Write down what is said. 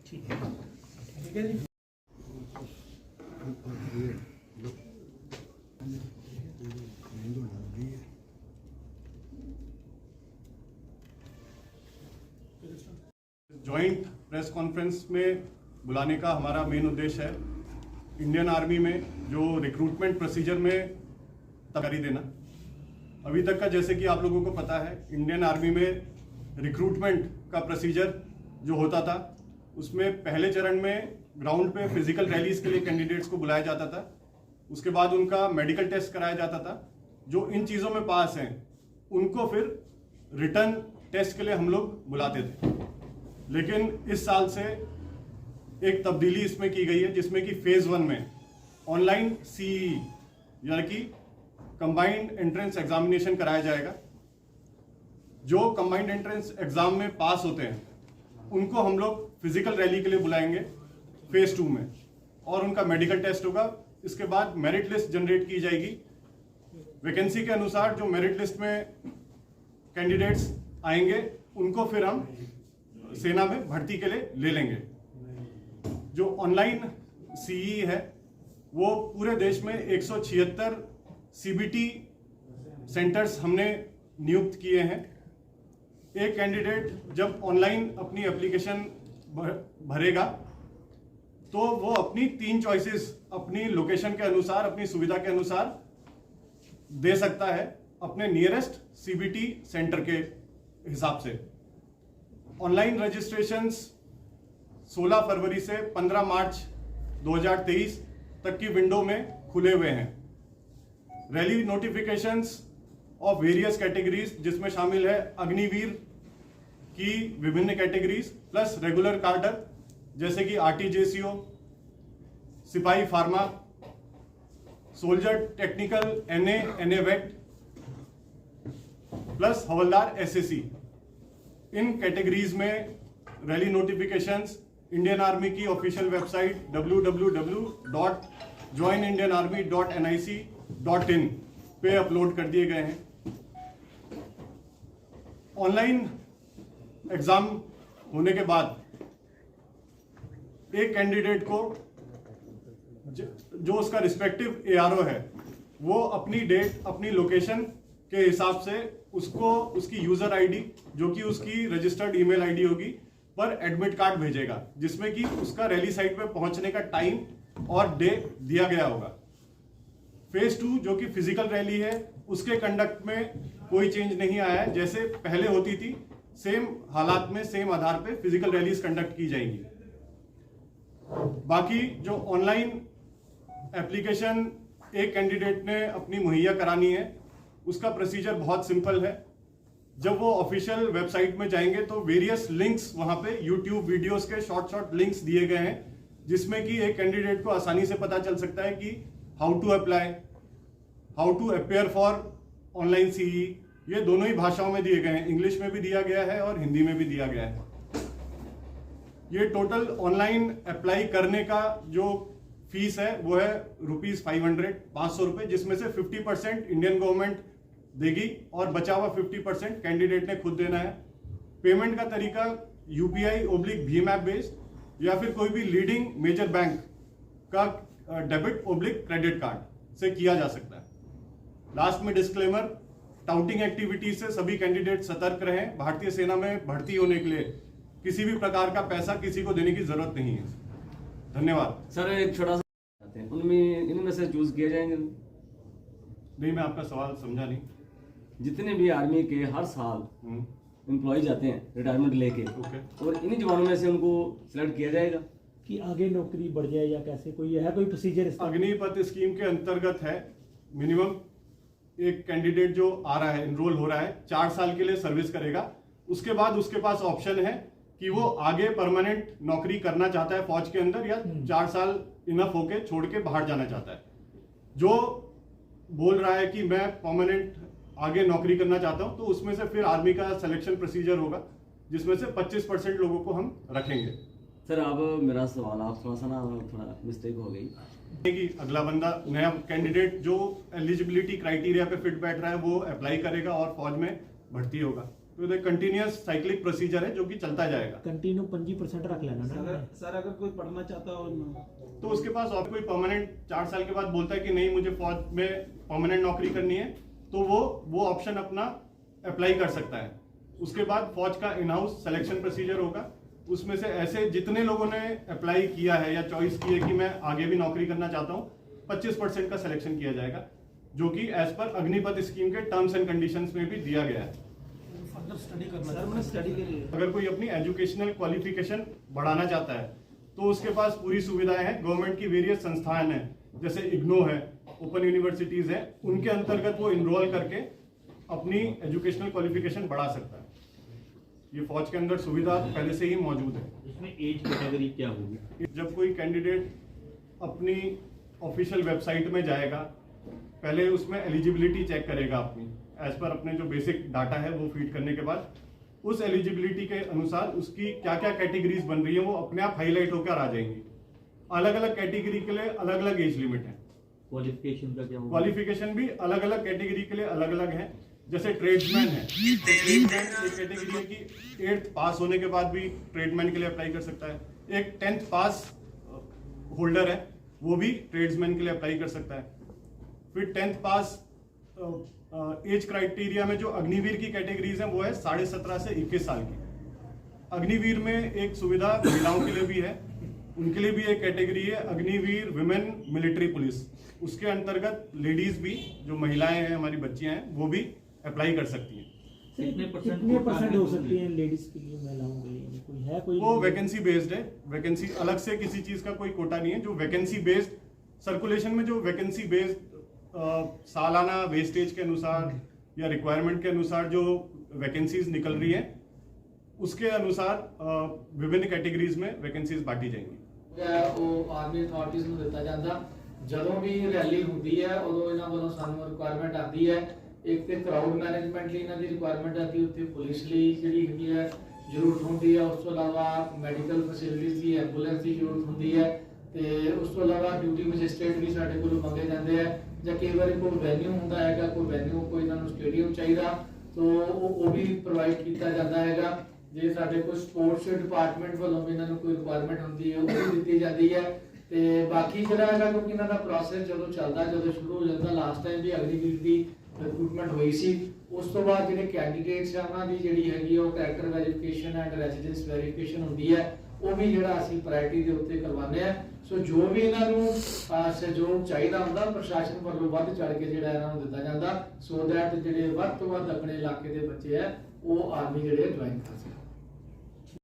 ठीक है जी। Joint press conference में बुलाने का हमारा मेन उद्देश्य है इंडियन आर्मी में जो रिक्रूटमेंट प्रोसीजर में तैयारी देना। अभी तक का जैसे कि आप लोगों को पता है, इंडियन आर्मी में रिक्रूटमेंट का प्रोसीजर जो होता था उसमें पहले चरण में ग्राउंड पे फिजिकल रैलीज के लिए कैंडिडेट्स को बुलाया जाता था। उसके बाद उनका मेडिकल टेस्ट कराया जाता था। जो इन चीज़ों में पास हैं उनको फिर रिटर्न टेस्ट के लिए हम लोग बुलाते थे। लेकिन इस साल से एक तब्दीली इसमें की गई है जिसमें कि फेज 1 में ऑनलाइन सीई यानी कि कंबाइंड एंट्रेंस एग्जामिनेशन कराया जाएगा। जो कंबाइंड एंट्रेंस एग्जाम में पास होते हैं उनको हम लोग फिजिकल रैली के लिए बुलाएंगे फेज 2 में, और उनका मेडिकल टेस्ट होगा। इसके बाद मेरिट लिस्ट जनरेट की जाएगी। वैकेंसी के अनुसार जो मेरिट लिस्ट में कैंडिडेट्स आएंगे उनको फिर हम सेना में भर्ती के लिए ले लेंगे। जो ऑनलाइन सीई है वो पूरे देश में 176 सीबीटी सेंटर्स हमने नियुक्त किए हैं। एक कैंडिडेट जब ऑनलाइन अपनी एप्लीकेशन भरेगा तो वो अपनी 3 चॉइसेस अपनी लोकेशन के अनुसार, अपनी सुविधा के अनुसार दे सकता है अपने नियरेस्ट सीबीटी सेंटर के हिसाब से। ऑनलाइन रजिस्ट्रेशंस 16 फरवरी से 15 मार्च 2023 तक की विंडो में खुले हुए हैं। Rally notifications of various categories जिसमें शामिल है अग्निवीर की विभिन्न कैटेगरीज प्लस रेगुलर कार्डर जैसे कि आरटीजेसीओ, सिपाही pharma, soldier technical, NA vet plus हवलदार एसएससी। इन कैटेगरीज में रैली नोटिफिकेशंस इंडियन आर्मी की ऑफिशियल वेबसाइट www.joinindianarmy.nic.in पे अपलोड कर दिए गए हैं। ऑनलाइन एग्जाम होने के बाद एक कैंडिडेट को जो उसका रिस्पेक्टिव एआरओ है वो अपनी डेट, अपनी लोकेशन के हिसाब से उसको उसकी यूजर आईडी जो कि उसकी रजिस्टर्ड ईमेल आईडी होगी पर एडमिट कार्ड भेजेगा जिसमें कि उसका रैली साइट पे पहुंचने का टाइम और डे दिया गया होगा। फेज 2 जो कि फिजिकल रैली है उसके कंडक्ट में कोई चेंज नहीं आया है। जैसे पहले होती थी सेम हालात में, सेम आधार पे फिजिकल रैलीज कंडक्ट की जाएंगी। बाकी जो ऑनलाइन एप्लीकेशन एक कैंडिडेट ने अपनी मुहैया करानी है उसका प्रोसीजर बहुत सिंपल है। जब वो ऑफिशियल वेबसाइट में जाएंगे तो वेरियस लिंक्स वहां पे यूट्यूब वीडियोस के शॉर्ट लिंक्स दिए गए हैं जिसमें कि एक कैंडिडेट को आसानी से पता चल सकता है कि how to apply, how to appear for online CE. ये दोनों ही भाषाओं में दिए गए हैं, इंग्लिश में भी दिया गया है और हिंदी में भी दिया गया है। ये टोटल ऑनलाइन अप्लाई करने का जो फीस है वो है ₹500 जिसमें से 50% इंडियन गवर्नमेंट देगी और बचा हुआ 50% कैंडिडेट ने खुद देना है। पेमेंट का तरीका UPI/भीम ऐप बेस्ड या फिर कोई भी लीडिंग मेजर बैंक का डेबिट/क्रेडिट कार्ड से किया जा सकता है। लास्ट में डिस्क्लेमर, टाउटिंग एक्टिविटी से सभी कैंडिडेट सतर्क रहें। भारतीय सेना में भर्ती होने के लिए किसी भी प्रकार का पैसा किसी को देने की जरूरत नहीं है। धन्यवाद। सर एक छोटा सा उनमें इनमें से चूज किए जाएंगे? नहीं, मैं आपका सवाल समझा नहीं। जितने भी आर्मी के हर साल एम्प्लॉय जाते हैं रिटायरमेंट लेके, और इन्हीं जवानों में से उनको सिलेक्ट किया जाएगा कि आगे नौकरी बढ़ जाए या कैसे कोई है कोई प्रोसीजर? अग्निपथ स्कीम के अंतर्गत है। मिनिमम एक कैंडिडेट जो आ रहा है, एनरोल हो रहा है, 4 साल के लिए सर्विस करेगा। उसके बाद उसके पास ऑप्शन है कि वो आगे परमानेंट नौकरी करना चाहता है फौज के अंदर या 4 साल इनफ होके छोड़ के बाहर जाना चाहता है। जो बोल रहा है कि मैं परमानेंट आगे नौकरी करना चाहता हूं तो उसमें से फिर आर्मी का सिलेक्शन प्रोसीजर होगा जिसमें से 25% लोगों को हम रखेंगे। सर अब मेरा सवाल आप थोड़ा मिस्टेक हो गई कि अगला बंदा, नया कैंडिडेट जो एलिजिबिलिटी क्राइटेरिया पे फिट बैठ रहा है वो अप्लाई करेगा और फौज में भर्ती होगा। तो ये कंटिन्यूअस साइक्लिक प्रोसीजर है जो कि चलता जाएगा। कंटिन्यू 25% रख लेना ना। सर अगर कोई पढ़ना चाहता हो तो उसके पास और कोई परमानेंट 4 साल के बाद बोलता है कि नहीं मुझे फौज में परमानेंट नौकरी करनी है, तो वो ऑप्शन अपना अप्लाई कर सकता है। उसके बाद फौज का इन हाउस सिलेक्शन प्रोसीजर होगा, उसमें से ऐसे जितने लोगों ने अप्लाई किया है या चॉइस की है कि मैं आगे भी नौकरी करना चाहता हूँ, 25% का सिलेक्शन किया जाएगा, जो कि एज पर अग्निपथ स्कीम के टर्म्स एंड कंडीशंस में भी दिया गया है। स्टडी करना स्टडी के लिए अगर कोई अपनी एजुकेशनल क्वालिफिकेशन बढ़ाना चाहता है तो उसके पास पूरी सुविधाएं हैं। गवर्नमेंट की वेरियस संस्थाएं हैं, जैसे इग्नो है, ओपन यूनिवर्सिटीज है, उनके अंतर्गत वो इनरोल करके अपनी एजुकेशनल क्वालिफिकेशन बढ़ा सकता है। ये फौज के अंदर सुविधा पहले से ही मौजूद है। इसमें एज कैटेगरी क्या होगी? जब कोई कैंडिडेट अपनी ऑफिशियल वेबसाइट में जाएगा, पहले उसमें एलिजिबिलिटी चेक करेगा अपनी, एज पर अपने जो बेसिक डाटा है वो फीड करने के बाद उस एलिजिबिलिटी के अनुसार उसकी क्या क्या कैटेगरीज बन रही है वो अपने आप हाईलाइट होकर आ जाएंगी। अलग अलग कैटेगरी के लिए अलग अलग एज लिमिट है। क्वालिफिकेशन का क्या होगा? क्वालिफिकेशन भी अलग अलग कैटेगरी के लिए अलग अलग है। जैसे ट्रेड्समैन है, ट्रेड्समैन एक कैटेगरी है कि 8th पास होने के बाद भी ट्रेडमैन के लिए अप्लाई कर सकता है। एक 10th पास होल्डर है, वो भी ट्रेड्समैन के लिए अप्लाई कर सकता है। फिर 10th पास एज क्राइटेरिया में जो अग्निवीर की कैटेगरीज हैं वो है 17.5 से 21 साल की। अग्निवीर में एक सुविधा महिलाओं के लिए भी है, उनके लिए भी एक कैटेगरी है अग्निवीर विमेन मिलिट्री पुलिस। उसके अंतर्गत लेडीज भी, जो महिलाएं हैं, हमारी बच्चियां हैं, वो भी अप्लाई कर सकती हैं। कितने परसेंट हो सकती है लेडीज के लिए, महिलाओं के लिए? कोई है कोई? वो वैकेंसी बेस्ड है। वैकेंसी अलग से किसी चीज का कोई कोटा नहीं है। जो वैकेंसी बेस्ड सर्कुलेशन में जो वैकेंसी बेस्ड सालाना वेस्टेज के अनुसार या रिक्वायरमेंट के अनुसार जो वैकेंसीज निकल रही है, उसके अनुसार विभिन्न कैटेगरीज में वैकेंसीज बांटी जाएंगी। ਉਹ ਆਰਮੀ ਅਥਾਰਟੀਜ਼ ਨੂੰ ਦਿੱਤਾ ਜਾਂਦਾ। ਜਦੋਂ ਵੀ ਰੈਲੀ ਹੁੰਦੀ ਹੈ ਉਦੋਂ ਇਹਨਾਂ ਵੱਲੋਂ ਸਾਨੂੰ ਰਿਕੁਆਇਰਮੈਂਟ ਆਉਂਦੀ ਹੈ। ਇੱਕ ਤੇ ਕਰਾਊਡ ਮੈਨੇਜਮੈਂਟ ਲਈ ਇਹਨਾਂ ਦੀ ਰਿਕੁਆਇਰਮੈਂਟ ਆਉਂਦੀ ਹੈ, ਉੱਥੇ ਪੁਲਿਸ ਲਈ ਜਿਹੜੀ ਹੈਗੀ ਹੈ ਜ਼ਰੂਰਤ ਹੁੰਦੀ ਹੈ। ਉਸ ਤੋਂ ਇਲਾਵਾ ਮੈਡੀਕਲ ਫੈਸਿਲਿਟੀਜ਼ ਦੀ, ਐਂਬੂਲੈਂਸ ਦੀ ਜ਼ਰੂਰਤ ਹੁੰਦੀ ਹੈ, ਤੇ ਉਸ ਤੋਂ ਇਲਾਵਾ ਡਿਊਟੀ ਮੈਜਿਸਟ੍ਰੇਟ ਵੀ ਸਾਡੇ ਕੋਲੋਂ ਮੰਗੇ ਜਾਂਦੇ ਆ। ਜਾਂ ਕਈ ਵਾਰੀ ਕੋਈ ਵੈਨਿਊ ਹੁੰਦਾ ਹੈਗਾ, ਕੋਈ ਵੈਨਿਊ, ਕੋਈ ਇਹਨਾਂ ਨੂੰ ਸਟੇਡੀਅਮ ਚਾਹੀਦਾ, तो ਉਹ ਵੀ ਪ੍ਰੋਵਾਈਡ ਕੀਤਾ ਜਾਂਦਾ ਹੈਗਾ। ਜੇ ਸਾਡੇ ਕੋਲ ਸਪੋਰਟਸ ਡਿਪਾਰਟਮੈਂਟ ਵੱਲੋਂ ਵੀ ਇਹਨਾਂ ਨੂੰ ਕੋਈ ਰਿਕੁਆਇਰਮੈਂਟ ਹੁੰਦੀ ਹੈ ਉਹ ਵੀ ਦਿੱਤੀ ਜਾਂਦੀ ਹੈ। ਤੇ ਬਾਕੀ ਜਿਹੜਾ ਹੈਗਾ ਕਿਉਂਕਿ ਇਹਨਾਂ ਦਾ ਪ੍ਰੋਸੈਸ ਜਦੋਂ ਚੱਲਦਾ, ਜਦੋਂ ਸ਼ੁਰੂ ਹੋ ਜਾਂਦਾ, ਲਾਸਟ ਟਾਈਮ ਵੀ ਅਗਨੀਵੀਰ ਦੀ ਰਿਕਰੂਟਮੈਂਟ ਹੋਈ ਸੀ। ਉਸ ਤੋਂ ਬਾਅਦ ਜਿਹੜੇ ਕੈਂਡੀਡੇਟਸ ਆ ਉਹਨਾਂ ਦੀ ਜਿਹੜੀ ਹੈਗੀ ਉਹ character verification and residence verification ਹੁੰਦੀ ਹੈ, ਉਹ ਵੀ ਜਿਹੜਾ ਅਸੀਂ ਪ੍ਰਾਇੋਰਟੀ ਦੇ ਉੱਤੇ ਕਰਵਾਉਂਦੇ ਆ। ਸੋ ਜੋ ਵੀ ਇਹਨਾਂ ਨੂੰ ਸਹਿਯੋਗ ਚਾਹੀਦਾ ਹੁੰਦਾ ਪ੍ਰਸ਼ਾਸਨ ਵੱਲੋਂ ਵੱਧ ਚੜ ਕੇ ਜਿਹੜਾ ਇਹਨਾਂ ਨੂੰ ਦਿੱਤਾ ਜਾਂਦਾ, ਸੋ ਦੈਟ ਜਿਹੜੇ ਵੱਧ ਤੋਂ ਵੱਧ ਆਪਣੇ ਇਲਾਕੇ ਦੇ ਬੱਚੇ ਆ ਉਹ ਆਰਮੀ ਜਿਹੜੇ ਜੁਆਇਨ ਕਰ ਸਕਣ।